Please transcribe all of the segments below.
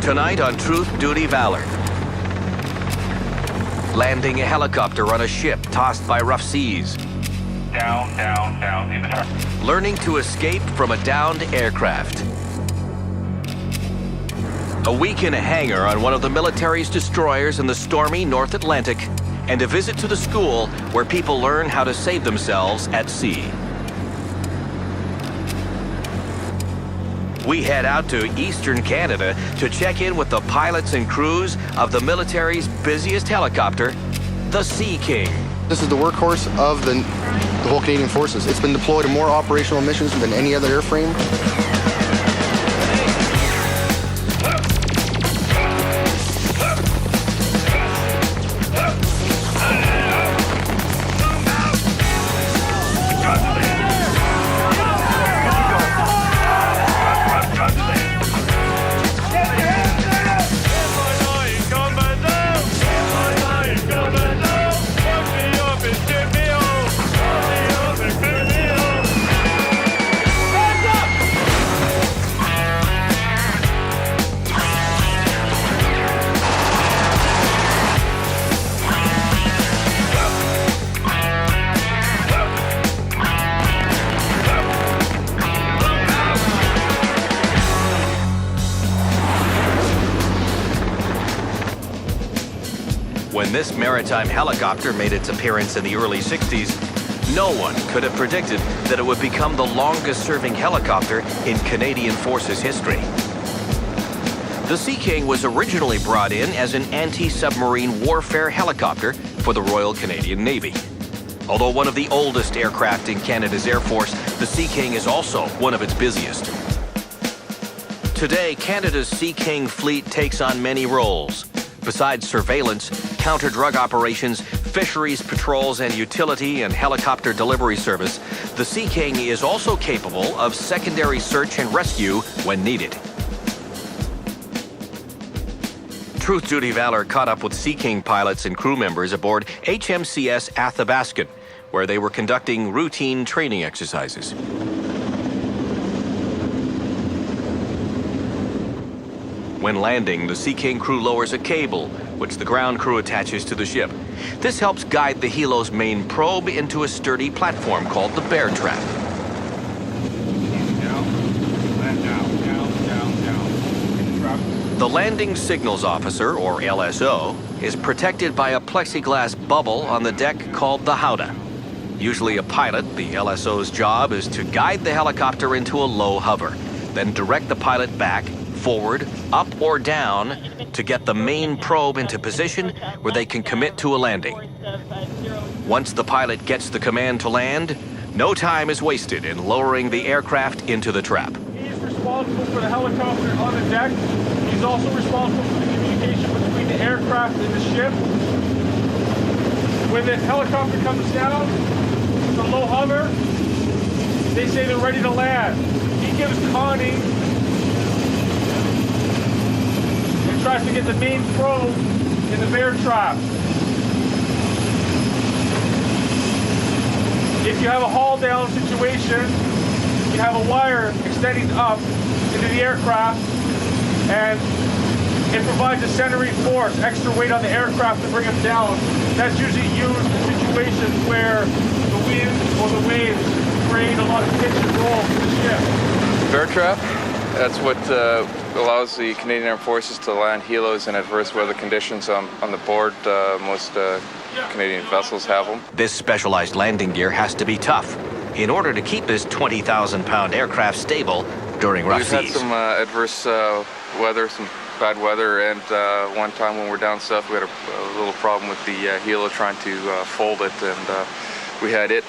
Tonight on Truth, Duty, Valor. Landing a helicopter on a ship tossed by rough seas. Down, down, down. Learning to escape from a downed aircraft. A week in a hangar on one of the military's destroyers in the stormy North Atlantic, and a visit to the school where people learn how to save themselves at sea. We head out to eastern Canada to check in with the pilots and crews of the military's busiest helicopter, the Sea King. This is the workhorse of the whole Canadian Forces. It's been deployed in more operational missions than any other airframe. When this maritime helicopter made its appearance in the early 60s, no one could have predicted that it would become the longest-serving helicopter in Canadian Forces history. The Sea King was originally brought in as an anti-submarine warfare helicopter for the Royal Canadian Navy. Although one of the oldest aircraft in Canada's Air Force, the Sea King is also one of its busiest. Today, Canada's Sea King fleet takes on many roles. Besides surveillance, counter-drug operations, fisheries patrols, and utility and helicopter delivery service, the Sea King is also capable of secondary search and rescue when needed. Truth, Duty, Valor caught up with Sea King pilots and crew members aboard HMCS Athabaskan, where they were conducting routine training exercises. When landing, the Sea King crew lowers a cable, which the ground crew attaches to the ship. This helps guide the Helo's main probe into a sturdy platform called the bear trap. The landing signals officer, or LSO, is protected by a plexiglass bubble on the deck called the howdah. Usually a pilot, the LSO's job is to guide the helicopter into a low hover, then direct the pilot back, forward, up or down to get the main probe into position where they can commit to a landing. Once the pilot gets the command to land, no time is wasted in lowering the aircraft into the trap. He is responsible for the helicopter on the deck. He's also responsible for the communication between the aircraft and the ship. When the helicopter comes down, the low hover, they say they're ready to land. He gives conning and tries to get the main probe in the bear trap. If you have a haul down situation, you have a wire extending up into the aircraft, and it provides a centering force, extra weight on the aircraft to bring it down. That's usually used in situations where the wind or the waves create a lot of pitch and roll for the ship. Bear trap, that's what allows the Canadian Armed Forces to land helos in adverse weather conditions on the board. Most Canadian vessels have them. This specialized landing gear has to be tough in order to keep this 20,000-pound aircraft stable during rough seas. We've had some adverse weather, some bad weather, and one time when we were down south, we had a little problem with the helo trying to fold it, and we had it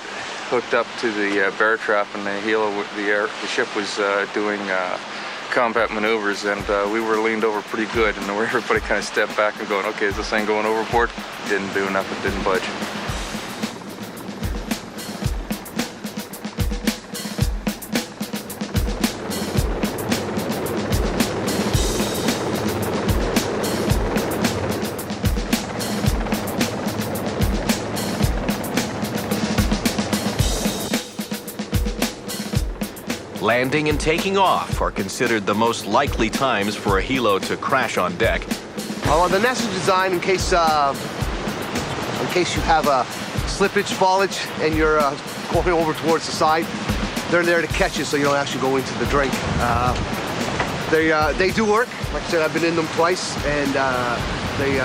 hooked up to the bear trap, and the ship was doing combat maneuvers, and we were leaned over pretty good, and everybody kind of stepped back and going, okay, is this thing going overboard? Didn't do nothing, didn't budge. Landing and taking off are considered the most likely times for a helo to crash on deck. Well, the nest is designed in case you have a slippage, fallage, and you're going over towards the side. They're there to catch you so you don't actually go into the drink. They do work. Like I said, I've been in them twice, and they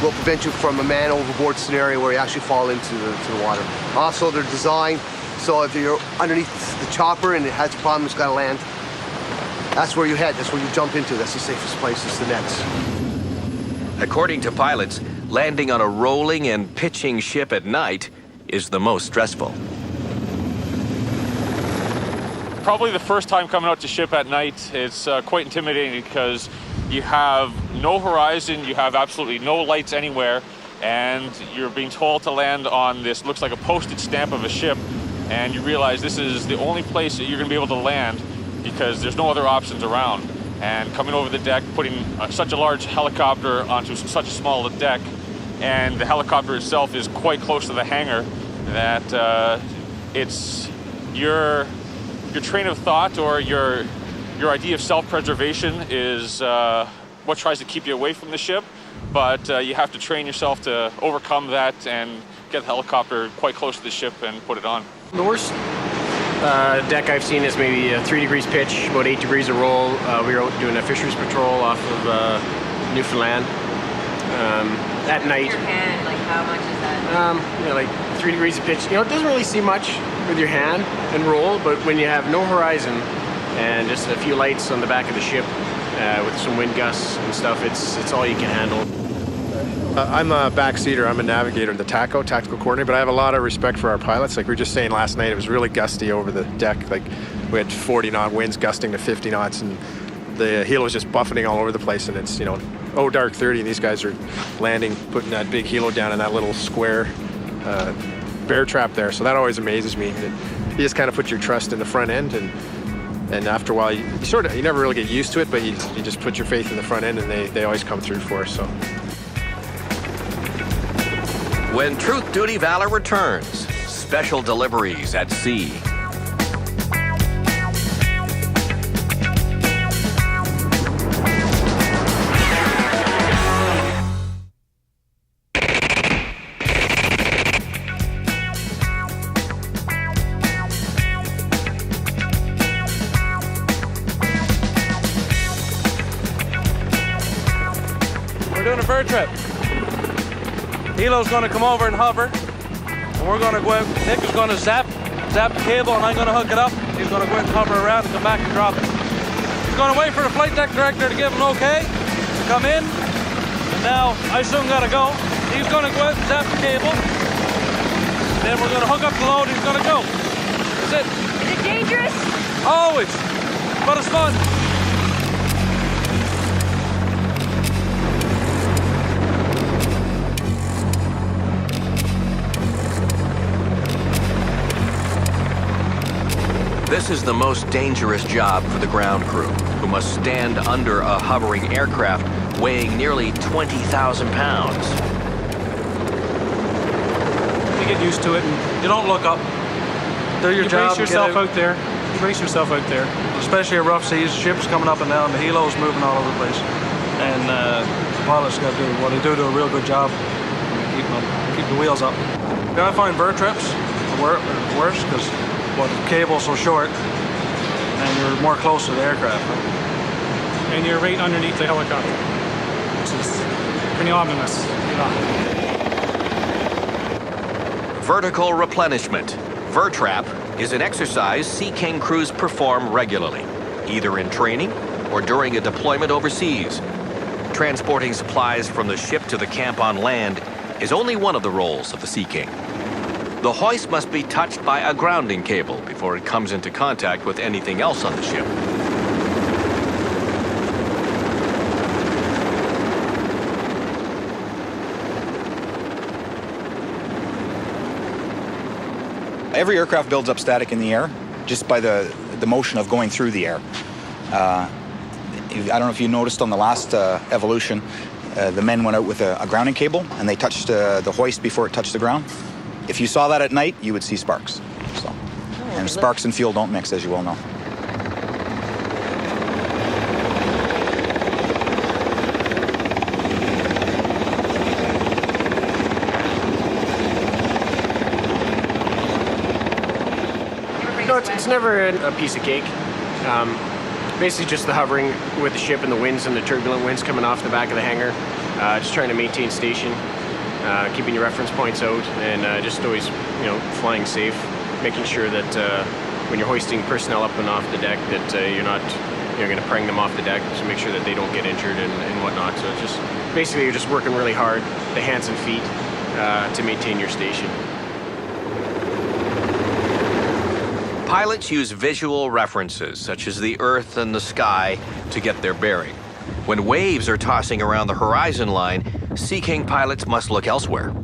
will prevent you from a man overboard scenario where you actually fall into the water. Also, they're designed so if you're underneath the chopper and it has a problem, it's got to land. That's where you head. That's where you jump into. That's the safest place. It's the nets. According to pilots, landing on a rolling and pitching ship at night is the most stressful. Probably the first time coming out to ship at night, it's quite intimidating because you have no horizon, you have absolutely no lights anywhere, and you're being told to land on this, looks like a postage stamp of a ship, and you realize this is the only place that you're going to be able to land because there's no other options around. And coming over the deck, putting such a large helicopter onto such a small deck, and the helicopter itself is quite close to the hangar, that it's your train of thought or your idea of self-preservation is what tries to keep you away from the ship, but you have to train yourself to overcome that and get the helicopter quite close to the ship and put it on. The worst deck I've seen is maybe 3 degrees pitch, about 8 degrees of roll. We were out doing a fisheries patrol off of Newfoundland at night. Your hand, like how much is that? Like 3 degrees of pitch. You know, it doesn't really see much with your hand and roll, but when you have no horizon and just a few lights on the back of the ship with some wind gusts and stuff, it's all you can handle. I'm a backseater. I'm a navigator, the TACO, tactical coordinator, but I have a lot of respect for our pilots. Like we were just saying last night, it was really gusty over the deck. Like we had 40-knot winds gusting to 50 knots, and the helo was just buffeting all over the place, and it's, dark 30, and these guys are landing, putting that big helo down in that little square bear trap there. So that always amazes me. You just kind of put your trust in the front end, and after a while, you never really get used to it, but you just put your faith in the front end, and they always come through for us. So. When Truth Duty Valour returns, special deliveries at sea. We're doing a bird trip. Helo's going to come over and hover, and we're going to go out. Nick is going to zap the cable, and I'm going to hook it up. He's going to go out and hover around and come back and drop it. He's going to wait for the flight deck director to give him an okay to come in. And now I soon got to go. He's going to go out and zap the cable. Then we're going to hook up the load. He's going to go. That's it. Is it dangerous? Always, but it's fun. This is the most dangerous job for the ground crew, who must stand under a hovering aircraft weighing nearly 20,000 pounds. You get used to it, and you don't look up. Do your job. Brace yourself out there. Brace yourself out there. Especially a rough seas, ships coming up and down, the helo's moving all over the place, and the pilots got to do what they do a real good job, keep the wheels up. I find bird trips worse because the cable's so short, and you're more close to the aircraft. Right? And you're right underneath the helicopter, which is pretty ominous. Vertical replenishment, VERTRAP, is an exercise Sea King crews perform regularly, either in training or during a deployment overseas. Transporting supplies from the ship to the camp on land is only one of the roles of the Sea King. The hoist must be touched by a grounding cable before it comes into contact with anything else on the ship. Every aircraft builds up static in the air just by the motion of going through the air. I don't know if you noticed on the last evolution, the men went out with a grounding cable and they touched the hoist before it touched the ground. If you saw that at night, you would see sparks. And sparks and fuel don't mix, as you well know. It's never a piece of cake. Basically just the hovering with the ship and the winds and the turbulent winds coming off the back of the hangar. Just trying to maintain station, keeping your reference points out, and just always, flying safe, making sure that when you're hoisting personnel up and off the deck that you're not going to prang them off the deck to make sure that they don't get injured and whatnot. So it's just basically you're just working really hard, the hands and feet, to maintain your station. Pilots use visual references, such as the earth and the sky, to get their bearing. When waves are tossing around the horizon line, Sea King pilots must look elsewhere.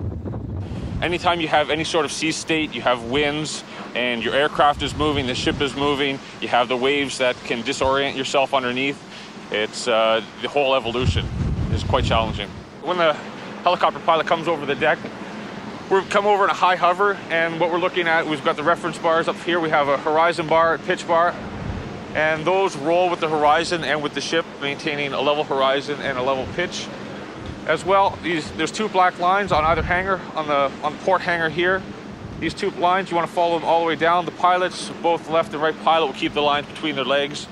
Anytime you have any sort of sea state, you have winds, and your aircraft is moving, the ship is moving, you have the waves that can disorient yourself underneath. It's the whole evolution is quite challenging. When the helicopter pilot comes over the deck, we've come over in a high hover, and what we're looking at, we've got the reference bars up here. We have a horizon bar, a pitch bar, and those roll with the horizon and with the ship, maintaining a level horizon and a level pitch. As well, there's two black lines on either hangar, on the port hangar here. These two lines, you want to follow them all the way down. The pilots, both left and right pilot, will keep the lines between their legs.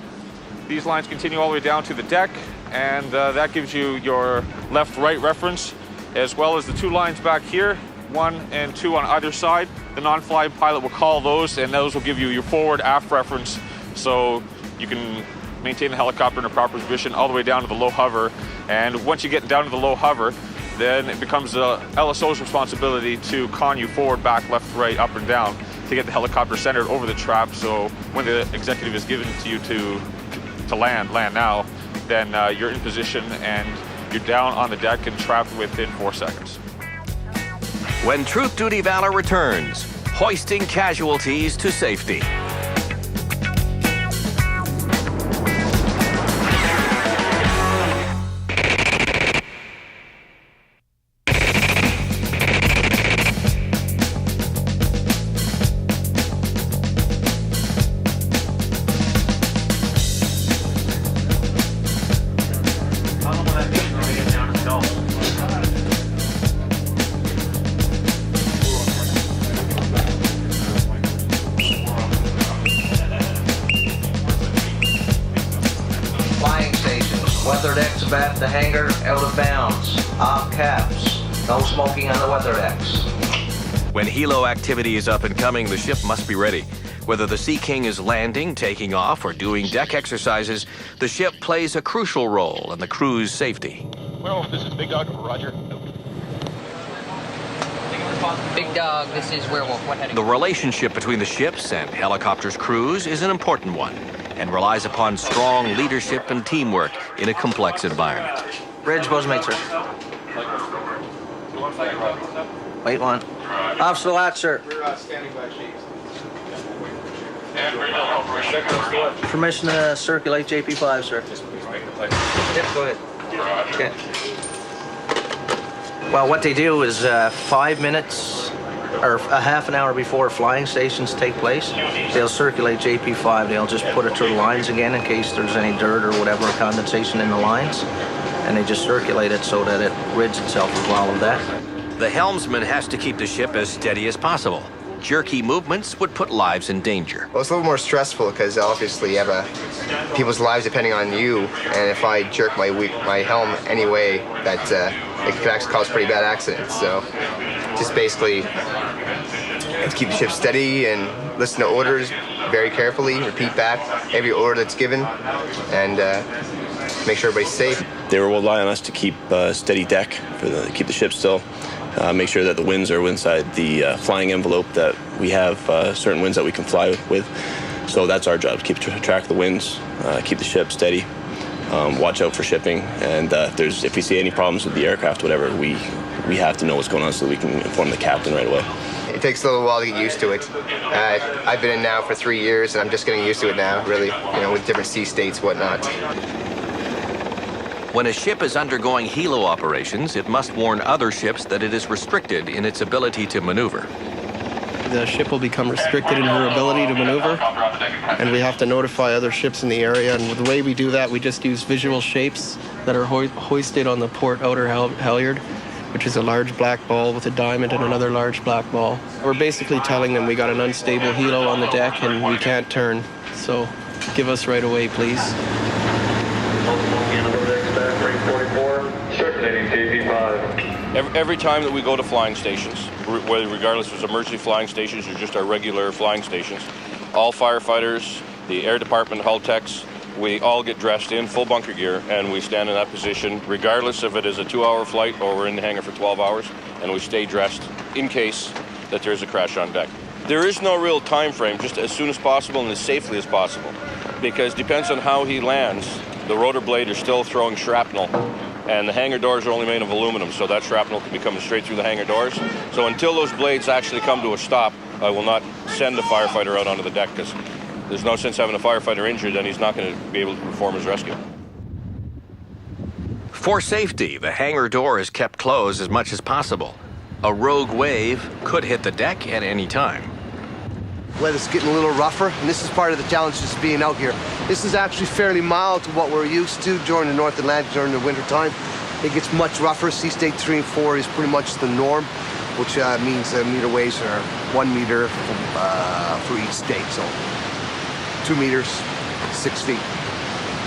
These lines continue all the way down to the deck, and that gives you your left-right reference, as well as the two lines back here, 1 and 2 on either side. The non-flying pilot will call those, and those will give you your forward-aft reference, so you can maintain the helicopter in a proper position all the way down to the low hover. And once you get down to the low hover, then it becomes the LSO's responsibility to con you forward, back, left, right, up and down to get the helicopter centered over the trap. So when the executive is given to you to land now, then you're in position and you're down on the deck and trapped within 4 seconds. When Troop Duty Valour returns, hoisting casualties to safety. Weather decks abaft the hangar, out of bounds, off caps, no smoking on the weather decks. When helo activity is up and coming, the ship must be ready. Whether the Sea King is landing, taking off, or doing deck exercises, the ship plays a crucial role in the crew's safety. Well, this is Big Dog, Roger. Big Dog, this is Werewolf. What heading? The relationship between the ship's and helicopters' crews is an important one and relies upon strong leadership and teamwork in a complex environment. Bridge, Postmate, sir. Wait one. Officer Lat, sir. Permission to circulate JP5, sir. Yep, go ahead. Okay. Well, what they do is 5 minutes or a half an hour before flying stations take place, they'll circulate JP5. They'll just put it through the lines again in case there's any dirt or whatever condensation in the lines, and they just circulate it so that it rids itself of all of that. The helmsman has to keep the ship as steady as possible. Jerky movements would put lives in danger. Well, it's a little more stressful because obviously you have people's lives depending on you, and if I jerk my helm any way, that it could actually cause pretty bad accidents. So just basically to keep the ship steady and listen to orders very carefully, repeat back every order that's given, and make sure everybody's safe. They will rely on us to keep steady deck, keep the ship still, make sure that the winds are inside the flying envelope that we have, certain winds that we can fly with. So that's our job, keep track of the winds, keep the ship steady, watch out for shipping, and if we see any problems with the aircraft, whatever, we have to know what's going on so we can inform the captain right away. It takes a little while to get used to it. I've been in now for 3 years, and I'm just getting used to it now, really, with different sea states, whatnot. When a ship is undergoing helo operations, it must warn other ships that it is restricted in its ability to maneuver. The ship will become restricted in her ability to maneuver, and we have to notify other ships in the area. And the way we do that, we just use visual shapes that are hoisted on the port outer halyard, which is a large black ball with a diamond and another large black ball. We're basically telling them we got an unstable helo on the deck and we can't turn, so give us right away, please. Every time that we go to flying stations, whether regardless if it's emergency flying stations or just our regular flying stations, all firefighters, the air department, hull techs, we all get dressed in full bunker gear and we stand in that position regardless if it is a 2-hour flight or we're in the hangar for 12 hours, and we stay dressed in case that there's a crash on deck. There is no real time frame, just as soon as possible and as safely as possible, because depends on how he lands. The rotor blade is still throwing shrapnel, and the hangar doors are only made of aluminum, so that shrapnel can be coming straight through the hangar doors. So until those blades actually come to a stop, I will not send a firefighter out onto the deck, because there's no sense having a firefighter injured, and he's not going to be able to perform his rescue. For safety, the hangar door is kept closed as much as possible. A rogue wave could hit the deck at any time. Weather's getting a little rougher, and this is part of the challenge just being out here. This is actually fairly mild to what we're used to during the North Atlantic during the winter time. It gets much rougher. Sea state 3 and 4 is pretty much the norm, which means meter waves are 1 meter for each state, so 2 meters, 6 feet.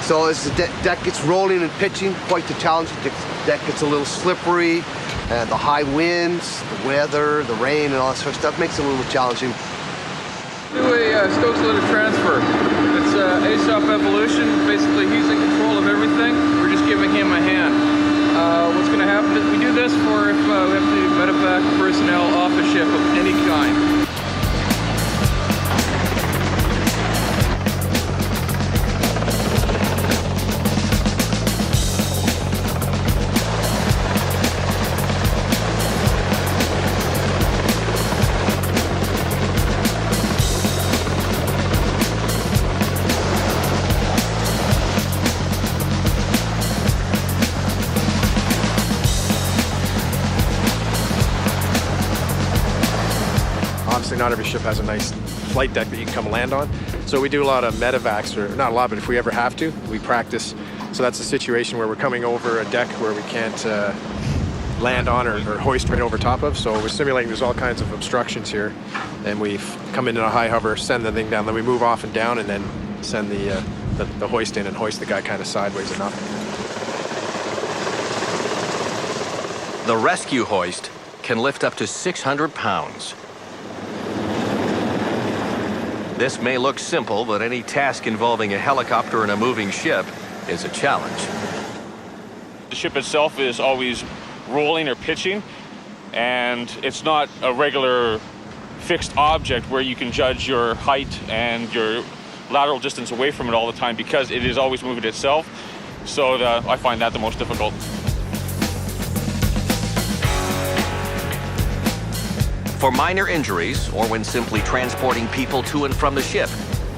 So as the deck gets rolling and pitching, quite the challenge. The deck gets a little slippery, and the high winds, the weather, the rain, and all that sort of stuff makes it a little challenging. Do a Stokes loaded transfer. It's ASOP evolution. Basically, he's in control of everything. We're just giving him a hand. What's going to happen is we do this for if we have to medevac personnel off a ship of any kind. Obviously, not every ship has a nice flight deck that you can come land on. So we do a lot of medevacs, or not a lot, but if we ever have to, we practice. So that's a situation where we're coming over a deck where we can't land on or hoist right over top of. So we're simulating there's all kinds of obstructions here. And we come in a high hover, send the thing down, then we move off and down, and then send the hoist in and hoist the guy kind of sideways enough. The rescue hoist can lift up to 600 pounds. This may look simple, but any task involving a helicopter and a moving ship is a challenge. The ship itself is always rolling or pitching, and it's not a regular fixed object where you can judge your height and your lateral distance away from it all the time, because it is always moving itself. So I find that the most difficult. For minor injuries, or when simply transporting people to and from the ship,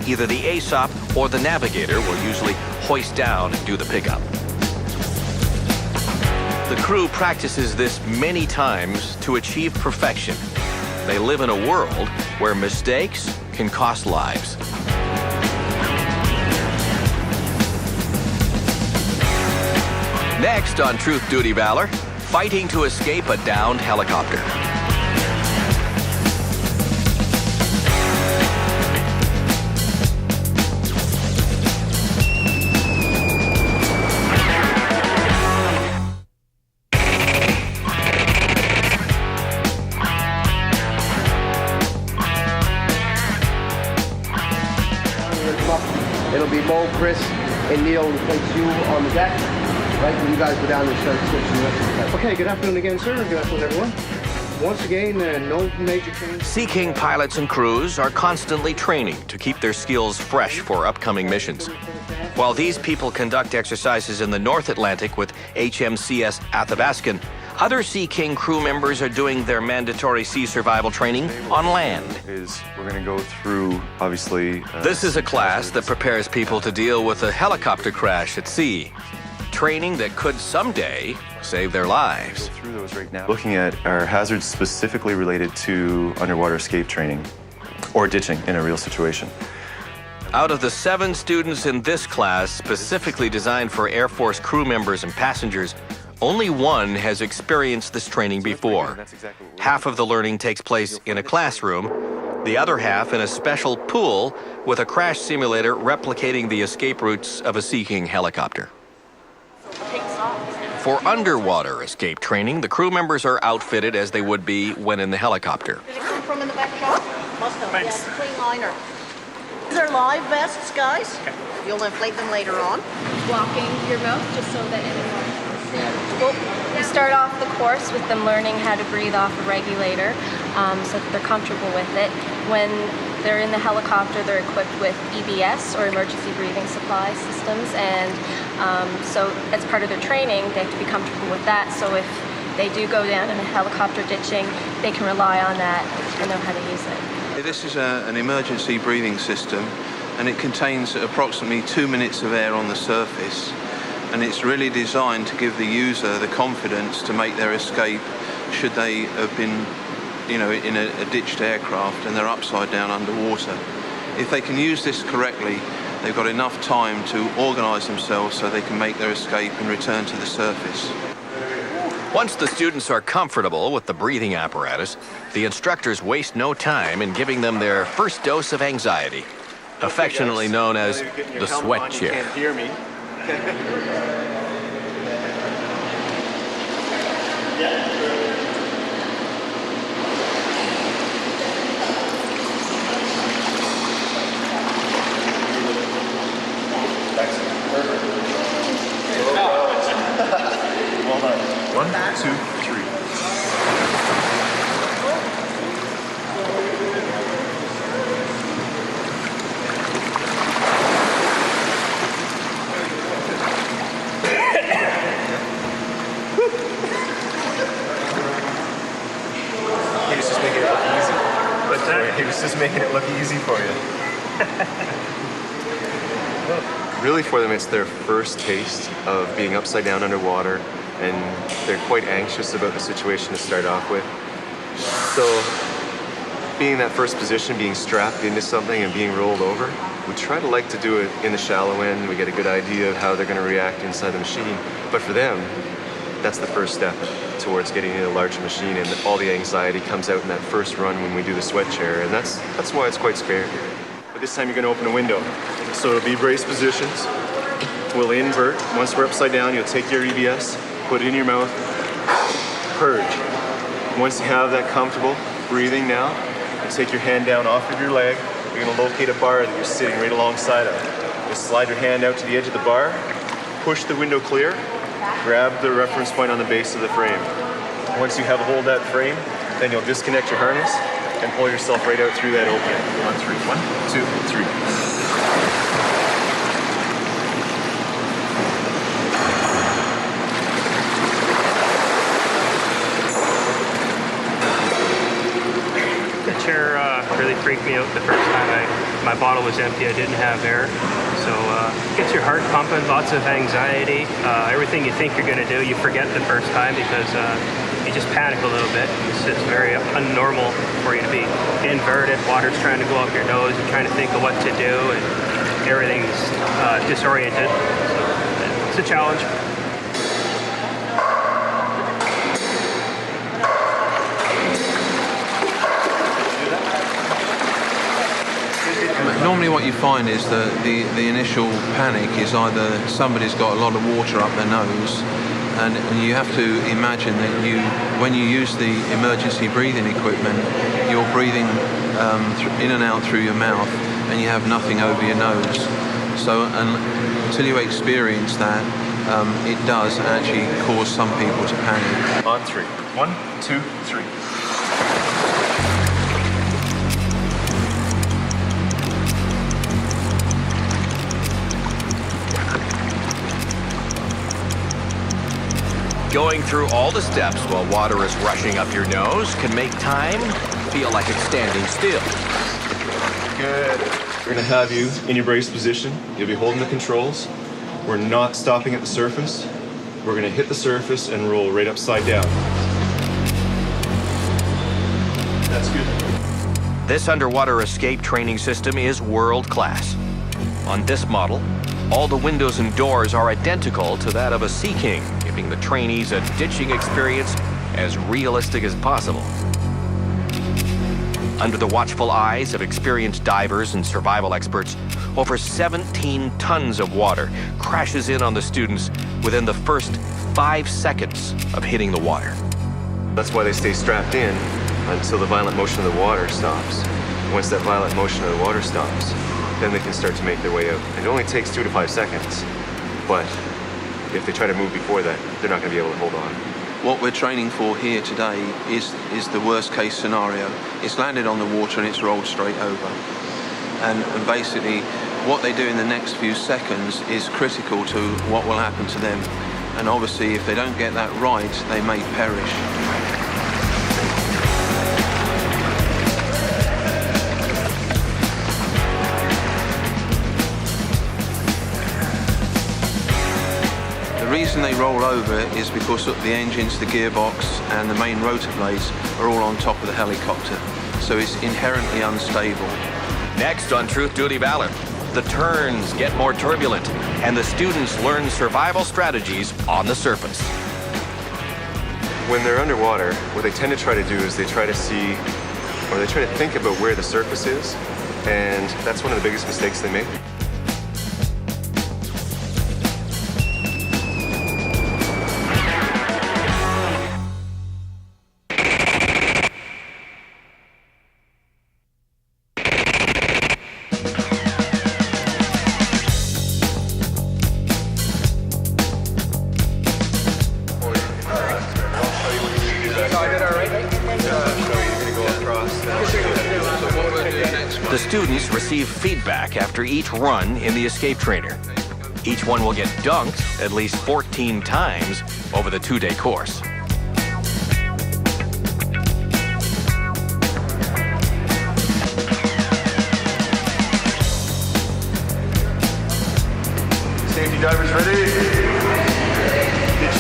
either the ASOP or the navigator will usually hoist down and do the pickup. The crew practices this many times to achieve perfection. They live in a world where mistakes can cost lives. Next on Truth Duty Valor, fighting to escape a downed helicopter. It'll be Mo, Chris, and Neil will place you on the deck. Right, when you guys go down and start switching the rest of the time. Okay, good afternoon again, sir. Good afternoon, everyone. Once again, no major change. Sea King pilots and crews are constantly training to keep their skills fresh for upcoming missions. While these people conduct exercises in the North Atlantic with HMCS Athabaskan, other Sea King crew members are doing their mandatory sea survival training on land. We're going to go through, obviously... This is a class that prepares people to deal with a helicopter crash at sea. Training that could someday save their lives. Go through those right now. Looking at our hazards specifically related to underwater escape training or ditching in a real situation. Out of the 7 students in this class, specifically designed for Air Force crew members and passengers, Only one has experienced this training before. Half of the learning takes place in a classroom, the other half in a special pool with a crash simulator replicating the escape routes of a Sea King helicopter. For underwater escape training, the crew members are outfitted as they would be when in the helicopter. Did it come from in the back shop? Must have, yes, the clean liner. These are live vests, guys. You'll inflate them later on. Blocking your mouth just so that anyone Well, we start off the course with them learning how to breathe off a regulator so that they're comfortable with it. When they're in the helicopter, they're equipped with EBS, or emergency breathing supply systems, and so as part of their training, they have to be comfortable with that. So if they do go down in a helicopter ditching, they can rely on that and know how to use it. This is an emergency breathing system, and it contains approximately 2 minutes of air on the surface. And it's really designed to give the user the confidence to make their escape should they have been, in a ditched aircraft and they're upside down underwater. If they can use this correctly, they've got enough time to organise themselves so they can make their escape and return to the surface. Once the students are comfortable with the breathing apparatus, the instructors waste no time in giving them their first dose of anxiety, affectionately known as the sweat chair. Well done. 1, 2, 3. He was just making it look easy for you. Really, for them, it's their first taste of being upside down underwater, and they're quite anxious about the situation to start off with. So, being in that first position, being strapped into something and being rolled over, we try to do it in the shallow end. We get a good idea of how they're going to react inside the machine. But for them, that's the first step towards getting in a larger machine, and all the anxiety comes out in that first run when we do the sweat chair, and that's why it's quite scary. But this time you're going to open a window. So it'll be brace positions. We'll invert. Once we're upside down, you'll take your EBS, put it in your mouth, purge. Once you have that comfortable breathing now, you take your hand down off of your leg. You're going to locate a bar that you're sitting right alongside of. Just slide your hand out to the edge of the bar, push the window clear, grab the reference point on the base of the frame. Once you have a hold of that frame, then you'll disconnect your harness and pull yourself right out through that opening. On 3. 1, 2, 3. The chair really freaked me out the first time. My bottle was empty, I didn't have air. So it gets your heart pumping, lots of anxiety. Everything you think you're going to do, you forget the first time because you just panic a little bit. It's just very unnormal for you to be inverted. Water's trying to go up your nose. You're trying to think of what to do, and everything's disoriented. So it's a challenge. Normally what you find is that the initial panic is either somebody's got a lot of water up their nose, and you have to imagine that when you use the emergency breathing equipment, you're breathing in and out through your mouth, and you have nothing over your nose. So until you experience that, it does actually cause some people to panic. On 3. 1, 2, 3. Going through all the steps while water is rushing up your nose can make time feel like it's standing still. Good. We're going to have you in your brace position. You'll be holding the controls. We're not stopping at the surface. We're going to hit the surface and roll right upside down. That's good. This underwater escape training system is world class. On this model, all the windows and doors are identical to that of a Sea King, keeping the trainees a ditching experience as realistic as possible. Under the watchful eyes of experienced divers and survival experts, over 17 tons of water crashes in on the students within the first 5 seconds of hitting the water. That's why they stay strapped in until the violent motion of the water stops. Once that violent motion of the water stops, then they can start to make their way out. It only takes 2 to 5 seconds, but if they try to move before that, they're not going to be able to hold on. What we're training for here today is the worst case scenario. It's landed on the water and it's rolled straight over. And basically, what they do in the next few seconds is critical to what will happen to them. And obviously, if they don't get that right, they may perish. The reason they roll over is because the engines, the gearbox, and the main rotor blades are all on top of the helicopter. So it's inherently unstable. Next on Truth Duty Valour, the turns get more turbulent, and the students learn survival strategies on the surface. When they're underwater, what they tend to try to do is they try to see, or they try to think about where the surface is, and that's one of the biggest mistakes they make. The students receive feedback after each run in the escape trainer. Each one will get dunked at least 14 times over the 2-day course. Safety divers ready? Get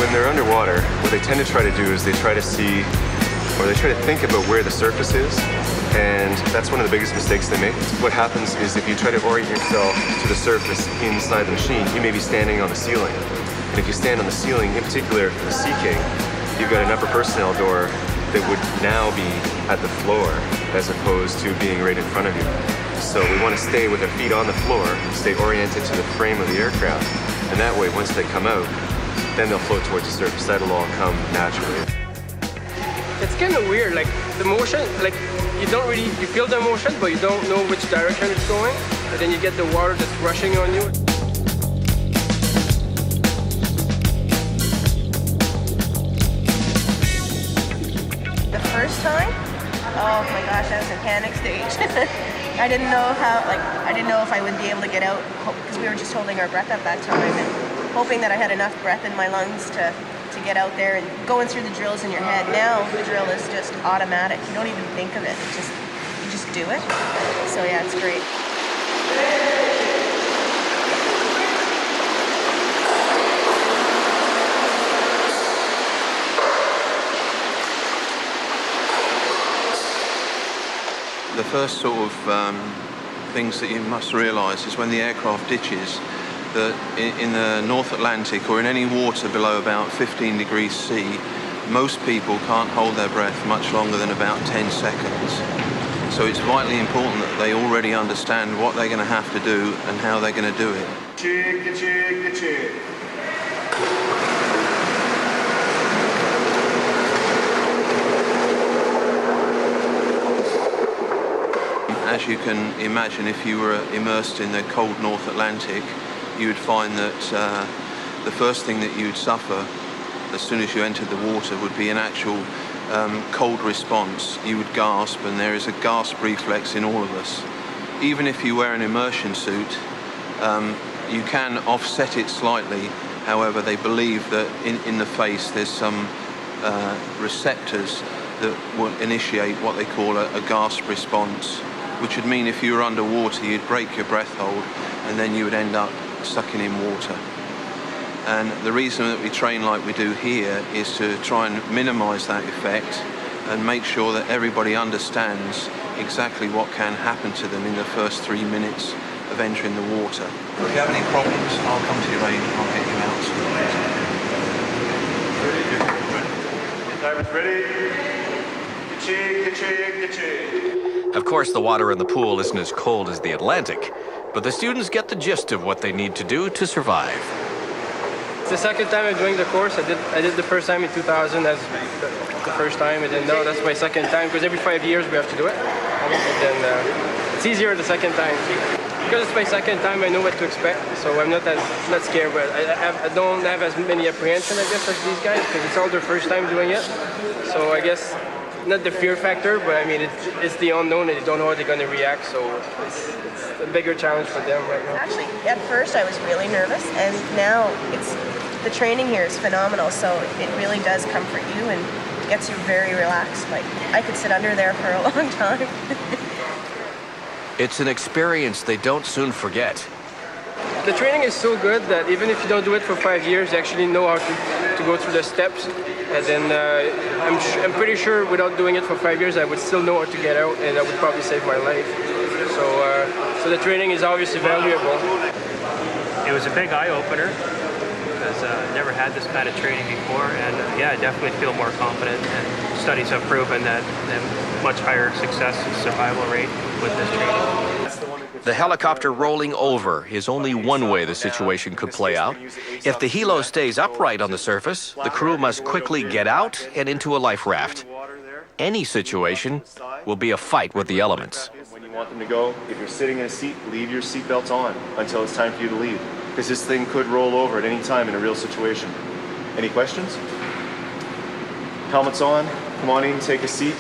When they're underwater, what they tend to try to do is they try to see, or they try to think about where the surface is, and that's one of the biggest mistakes they make. What happens is if you try to orient yourself to the surface inside the machine, you may be standing on the ceiling. And if you stand on the ceiling, in particular for the Sea King, you've got an upper personnel door that would now be at the floor as opposed to being right in front of you. So we want to stay with our feet on the floor, stay oriented to the frame of the aircraft, and that way once they come out, then they'll float towards the surface. That'll all come naturally. It's kind of weird, like the motion, like you feel the motion, but you don't know which direction it's going, and then you get the water that's rushing on you. The first time, oh my gosh, I was in panic stage. I didn't know if I would be able to get out, because we were just holding our breath at that time, and hoping that I had enough breath in my lungs to get out there, and going through the drills in your head. Now the drill is just automatic. You don't even think of it. You just do it. So yeah, it's great. The first sort of things that you must realise is when the aircraft ditches, that in the North Atlantic or in any water below about 15 degrees C, most people can't hold their breath much longer than about 10 seconds. So it's vitally important that they already understand what they're going to have to do and how they're going to do it. As you can imagine, if you were immersed in the cold North Atlantic, you would find that the first thing that you'd suffer as soon as you entered the water would be an actual cold response. You would gasp, and there is a gasp reflex in all of us. Even if you wear an immersion suit, you can offset it slightly. However, they believe that in the face there's some receptors that will initiate what they call a gasp response, which would mean if you were underwater, you'd break your breath hold, and then you would end up sucking in water. And the reason that we train like we do here is to try and minimize that effect and make sure that everybody understands exactly what can happen to them in the first 3 minutes of entering the water. If you have any problems, I'll come to your aid and I'll get you out. Divers ready? Ka-ching. Of course, the water in the pool isn't as cold as the Atlantic, but the students get the gist of what they need to do to survive. It's the second time I'm doing the course. I did the first time in 2000 as the first time, and then now that's my second time, because every 5 years we have to do it. And then it's easier the second time. Because it's my second time, I know what to expect, so I'm not scared, but I don't have as many apprehension, I guess, as these guys, because it's all their first time doing it. So I guess not the fear factor, but I mean, it's the unknown, and they don't know how they're going to react, so it's a bigger challenge for them right now. Actually, at first I was really nervous, and now the training here is phenomenal, so it really does comfort you and gets you very relaxed. Like, I could sit under there for a long time. It's an experience they don't soon forget. The training is so good that even if you don't do it for 5 years, you actually know how to go through the steps. And then I'm pretty sure without doing it for 5 years, I would still know how to get out, and that would probably save my life. So the training is obviously valuable. It was a big eye-opener because I never had this kind of training before, and yeah, I definitely feel more confident, and studies have proven that much higher success and survival rate with this training. The helicopter rolling over is only one way the situation could play out. If the helo stays upright on the surface, the crew must quickly get out and into a life raft. Any situation will be a fight with the elements. When you want them to go, if you're sitting in a seat, leave your seatbelt on until it's time for you to leave, because this thing could roll over at any time in a real situation. Any questions? Helmets on, come on in, take a seat.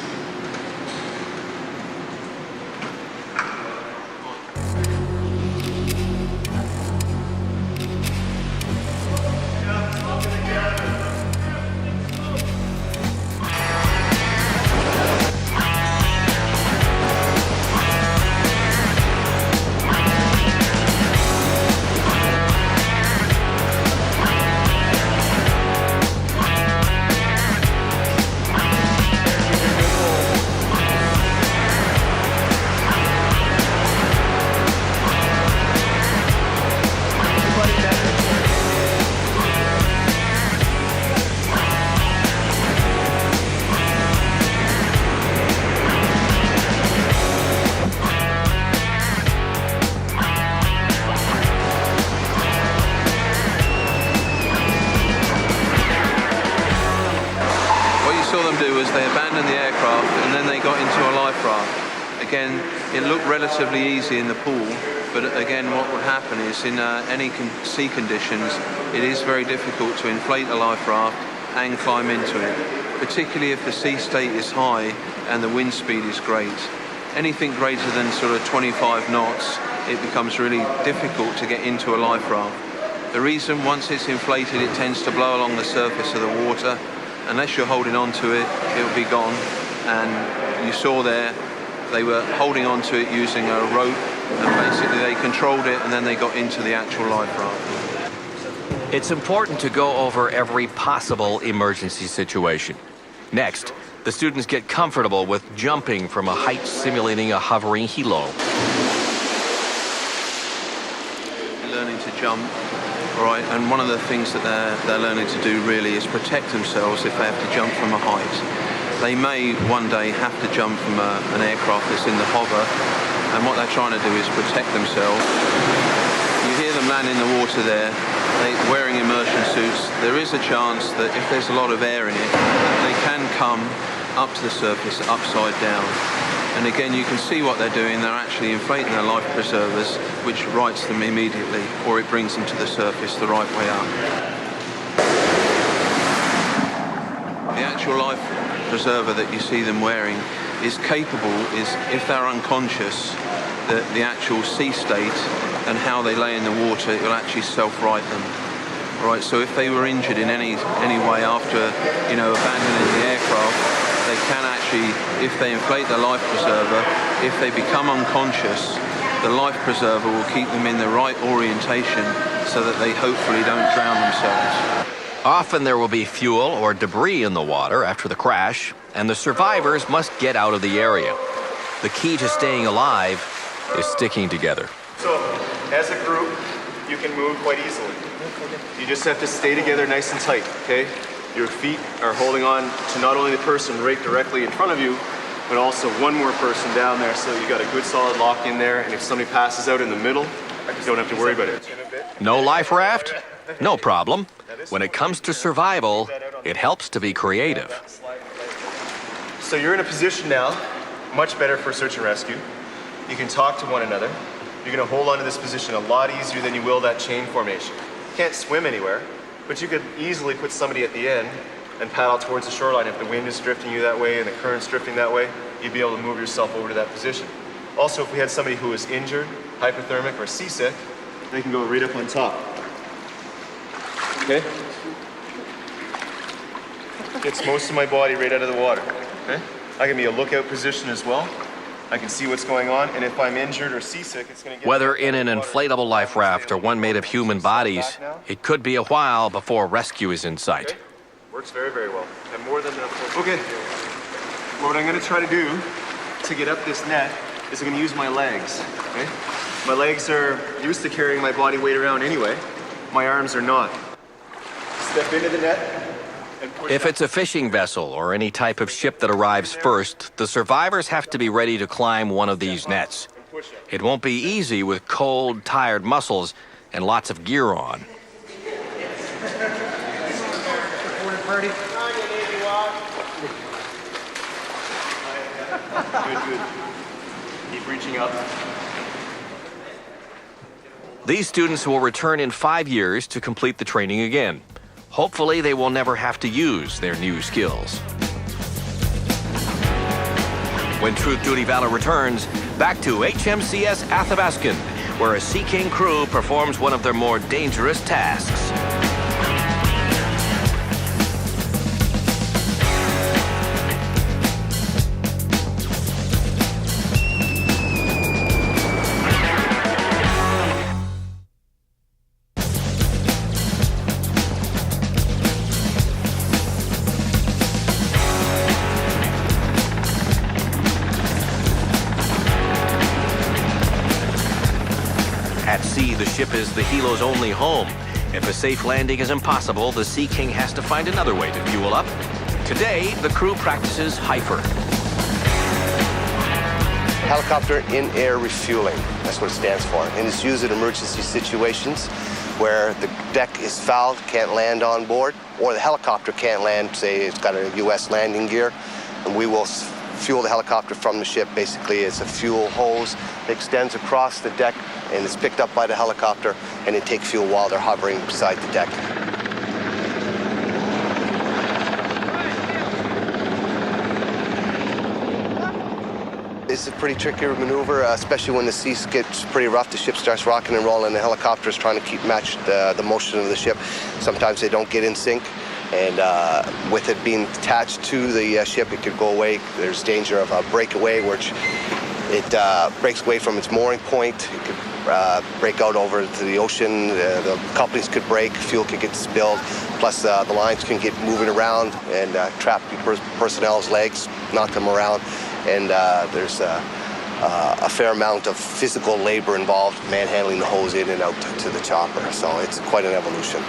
They abandoned the aircraft and then they got into a life raft. Again, it looked relatively easy in the pool, but again, what would happen is in any sea conditions, it is very difficult to inflate a life raft and climb into it, particularly if the sea state is high and the wind speed is great. Anything greater than sort of 25 knots, it becomes really difficult to get into a life raft. The reason, once it's inflated, it tends to blow along the surface of the water. Unless you're holding on to it, it'll be gone. And you saw there, they were holding on to it using a rope, and basically they controlled it and then they got into the actual life raft. It's important to go over every possible emergency situation. Next, the students get comfortable with jumping from a height simulating a hovering helo. Learning to jump. Right, and one of the things that they're learning to do really is protect themselves if they have to jump from a height. They may one day have to jump from an aircraft that's in the hover, and what they're trying to do is protect themselves. You hear them land in the water there, wearing immersion suits. There is a chance that if there's a lot of air in it, they can come up to the surface upside down. And again, you can see what they're doing. They're actually inflating their life preservers, which rights them immediately, or it brings them to the surface the right way up. The actual life preserver that you see them wearing is capable, if they're unconscious, the actual sea state and how they lay in the water, it will actually self-right them. Right, so if they were injured in any way after, abandoning the aircraft, they can actually, if they inflate the life preserver, if they become unconscious, the life preserver will keep them in the right orientation so that they hopefully don't drown themselves. Often there will be fuel or debris in the water after the crash, and the survivors must get out of the area. The key to staying alive is sticking together. So, as a group, you can move quite easily. You just have to stay together nice and tight, okay? Your feet are holding on to not only the person right directly in front of you, but also one more person down there, so you got a good solid lock in there, and if somebody passes out in the middle, you don't have to worry about it. No life raft? No problem. When it comes to survival, it helps to be creative. So you're in a position now, much better for search and rescue. You can talk to one another. You're gonna hold on to this position a lot easier than you will that chain formation. You can't swim anywhere, but you could easily put somebody at the end and paddle towards the shoreline. If the wind is drifting you that way and the current's drifting that way, you'd be able to move yourself over to that position. Also, if we had somebody who was injured, hypothermic, or seasick, they can go right up on top. Okay? Gets most of my body right out of the water. Okay? I can be a lookout position as well. I can see what's going on, and if I'm injured or seasick, it's going to get... Whether in an inflatable life raft or one made of human bodies, it could be a while before rescue is in sight. Okay. Works very, very well. And more than enough. Okay. What I'm going to try to do to get up this net is I'm going to use my legs. Okay? My legs are used to carrying my body weight around anyway. My arms are not. Step into the net. If it's a fishing vessel or any type of ship that arrives first, the survivors have to be ready to climb one of these nets. It won't be easy with cold, tired muscles and lots of gear on. Good. Keep reaching up. These students will return in 5 years to complete the training again. Hopefully, they will never have to use their new skills. When Truth Duty Valour returns, back to HMCS Athabaskan, where a Sea King crew performs one of their more dangerous tasks. At sea, the ship is the helo's only home. If a safe landing is impossible, the Sea King has to find another way to fuel up. Today, the crew practices HIFER. Helicopter in-air refueling, that's what it stands for. And it's used in emergency situations where the deck is fouled, can't land on board, or the helicopter can't land, say it's got a US landing gear, and we will fuel the helicopter from the ship. Basically, it's a fuel hose that extends across the deck and it's picked up by the helicopter, and they take fuel while they're hovering beside the deck. It's a pretty tricky maneuver, especially when the sea gets pretty rough. The ship starts rocking and rolling, and the helicopter is trying to match the motion of the ship. Sometimes they don't get in sync, and with it being attached to the ship, it could go away. There's danger of a breakaway, which it breaks away from its mooring point. It could break out over to the ocean. The couplings could break, fuel could get spilled, plus the lines can get moving around and trap personnel's legs, knock them around. And there's a fair amount of physical labor involved, manhandling the hose in and out to the chopper. So it's quite an evolution.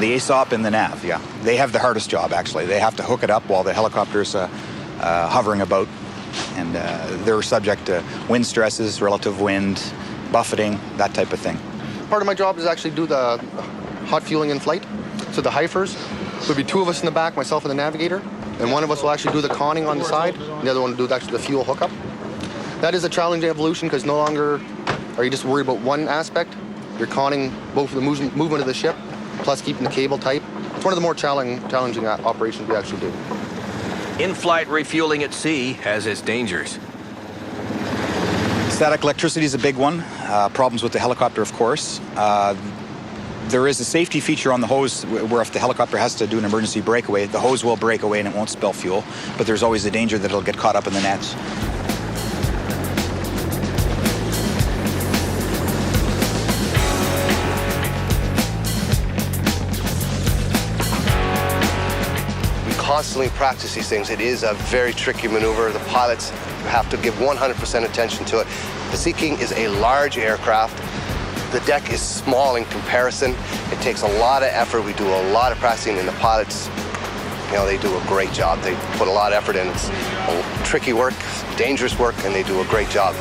The ASOP and the nav, yeah. They have the hardest job, actually. They have to hook it up while the helicopter's hovering about. And they're subject to wind stresses, relative wind, buffeting, that type of thing. Part of my job is actually do the hot fueling in flight. So the HIFERs, there'll be two of us in the back, myself and the navigator. And one of us will actually do the conning on the side, and the other one will do actually the fuel hookup. That is a challenging evolution because no longer are you just worried about one aspect. You're conning both the movement of the ship, plus keeping the cable tight. It's one of the more challenging operations we actually do. In-flight refueling at sea has its dangers. Static electricity is a big one. Problems with the helicopter, of course. There is a safety feature on the hose where if the helicopter has to do an emergency breakaway, the hose will break away and it won't spill fuel, but there's always a danger that it'll get caught up in the nets. constantly practice these things. It is a very tricky maneuver. The pilots have to give 100% attention to it. The Sea King is a large aircraft. The deck is small in comparison. It takes a lot of effort. We do a lot of practicing, and the pilots, they do a great job. They put a lot of effort in. It's tricky work, dangerous work, and they do a great job.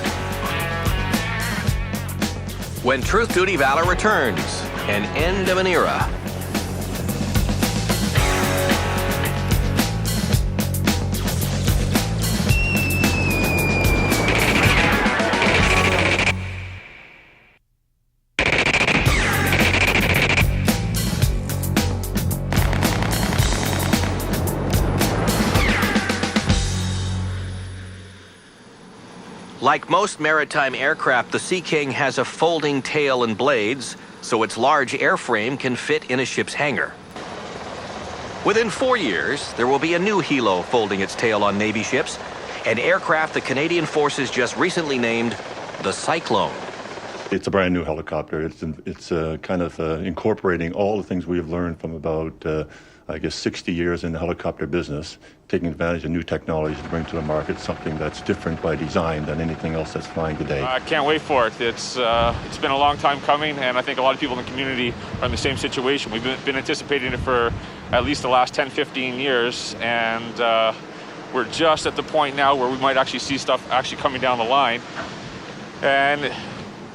When Truth Duty Valor returns, an end of an era. Like most maritime aircraft, the Sea King has a folding tail and blades, so its large airframe can fit in a ship's hangar. Within 4 years, there will be a new helo folding its tail on Navy ships, an aircraft the Canadian Forces just recently named the Cyclone. It's a brand new helicopter. It's kind of incorporating all the things we have learned from about, 60 years in the helicopter business, taking advantage of new technologies to bring to the market something that's different by design than anything else that's flying today. I can't wait for it. It's been a long time coming, and I think a lot of people in the community are in the same situation. We've been anticipating it for at least the last 10, 15 years, and we're just at the point now where we might actually see stuff actually coming down the line. And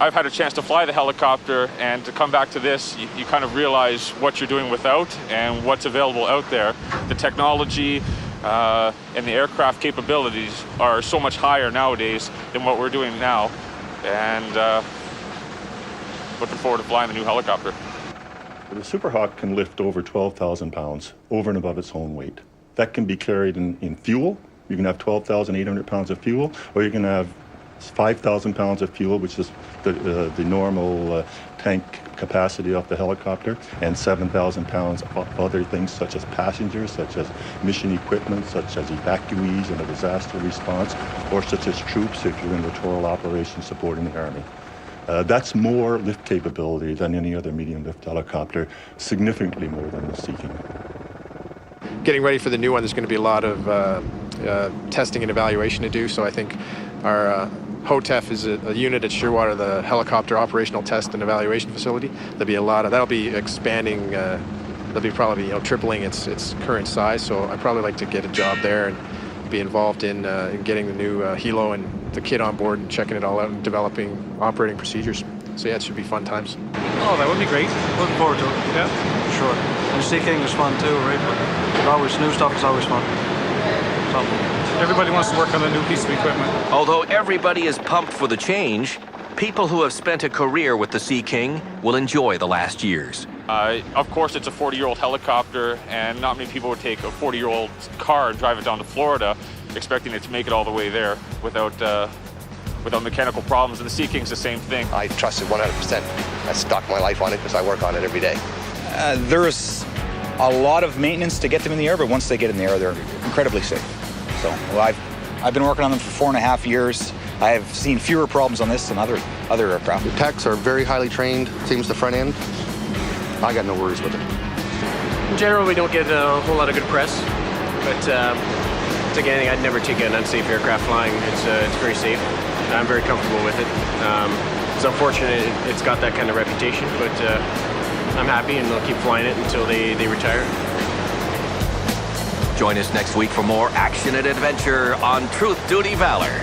I've had a chance to fly the helicopter, and to come back to this, you kind of realize what you're doing without and what's available out there. The technology and the aircraft capabilities are so much higher nowadays than what we're doing now, and looking forward to flying the new helicopter. The Super Hawk can lift over 12,000 pounds over and above its own weight. That can be carried in fuel. You can have 12,800 pounds of fuel, or you can have 5,000 pounds of fuel, which is the normal tank capacity of the helicopter, and 7,000 pounds of other things such as passengers, such as mission equipment, such as evacuees in a disaster response, or such as troops if you're in littoral operations supporting the Army. That's more lift capability than any other medium lift helicopter, significantly more than the Sea King. Getting ready for the new one, there's going to be a lot of testing and evaluation to do, so I think our HOTEF is a unit at Shearwater, the helicopter operational test and evaluation facility. That'll be expanding, that'll be probably tripling its current size, so I'd probably like to get a job there and be involved in getting the new helo and the kit on board and checking it all out and developing operating procedures. So yeah, it should be fun times. Oh, that would be great. Looking forward to it. Yeah, for sure. And the Sea King is fun too, right? But always new stuff is always fun. So everybody wants to work on a new piece of equipment. Although everybody is pumped for the change, people who have spent a career with the Sea King will enjoy the last years. Of course, it's a 40-year-old helicopter, and not many people would take a 40-year-old car and drive it down to Florida, expecting it to make it all the way there without mechanical problems. And the Sea King's the same thing. I trust it 100%. I stock my life on it because I work on it every day. There's a lot of maintenance to get them in the air, but once they get in the air, they're incredibly safe. So I've been working on them for 4.5 years. I have seen fewer problems on this than other aircraft. The techs are very highly trained. Seems the front end. I got no worries with it. In general, we don't get a whole lot of good press, but it's again, I'd never take an unsafe aircraft flying. It's very safe. I'm very comfortable with it. It's unfortunate it's got that kind of reputation, but I'm happy, and they'll keep flying it until they retire. Join us next week for more action and adventure on Truth Duty Valor.